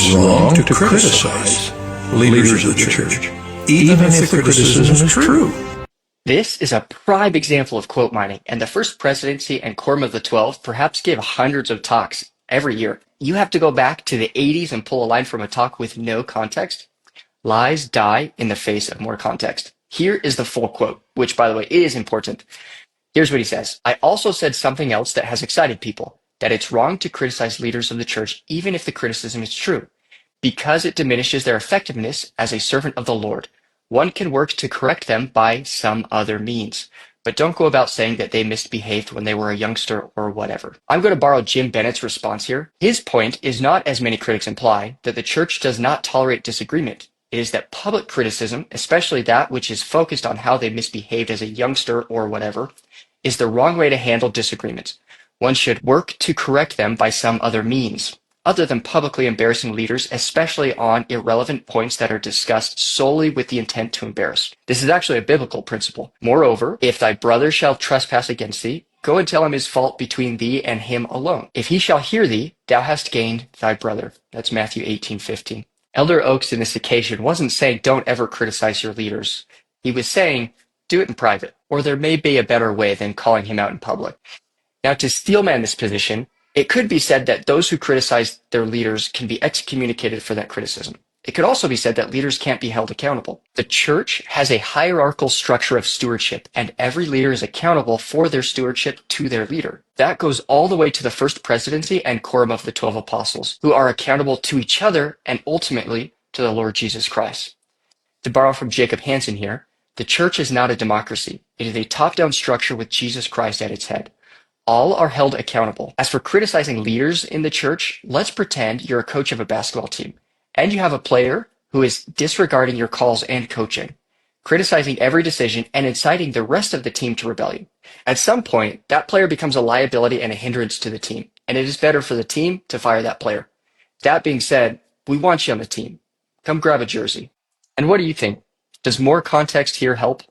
it's wrong to criticize leaders of the church, even if the criticism is true. This is a prime example of quote mining, and the First Presidency and Quorum of the 12 perhaps gave hundreds of talks every year. You have to go back to the 80s and pull a line from a talk with no context. Lies die in the face of more context. Here is the full quote, which, by the way, is important. Here's what he says. I also said something else that has excited people, that it's wrong to criticize leaders of the church even if the criticism is true, because it diminishes their effectiveness as a servant of the Lord. One can work to correct them by some other means, but don't go about saying that they misbehaved when they were a youngster or whatever. I'm going to borrow Jim Bennett's response here. His point is not, as many critics imply, that the church does not tolerate disagreement. It is that public criticism, especially that which is focused on how they misbehaved as a youngster or whatever, is the wrong way to handle disagreements. One should work to correct them by some other means, other than publicly embarrassing leaders, especially on irrelevant points that are discussed solely with the intent to embarrass. This is actually a biblical principle. Moreover, if thy brother shall trespass against thee, go and tell him his fault between thee and him alone. If he shall hear thee, thou hast gained thy brother. That's Matthew 18:15. Elder Oaks in this occasion wasn't saying don't ever criticize your leaders. He was saying do it in private, or there may be a better way than calling him out in public. Now, to steelman this position, it could be said that those who criticize their leaders can be excommunicated for that criticism. It could also be said that leaders can't be held accountable. The church has a hierarchical structure of stewardship, and every leader is accountable for their stewardship to their leader. That goes all the way to the First Presidency and Quorum of the 12 Apostles, who are accountable to each other and ultimately to the Lord Jesus Christ. To borrow from Jacob Hansen here, the church is not a democracy. It is a top-down structure with Jesus Christ at its head. All are held accountable. As for criticizing leaders in the church, let's pretend you're a coach of a basketball team, and you have a player who is disregarding your calls and coaching, criticizing every decision and inciting the rest of the team to rebellion. At some point, that player becomes a liability and a hindrance to the team, and it is better for the team to fire that player. That being said, we want you on the team. Come grab a jersey. And what do you think? Does more context here help?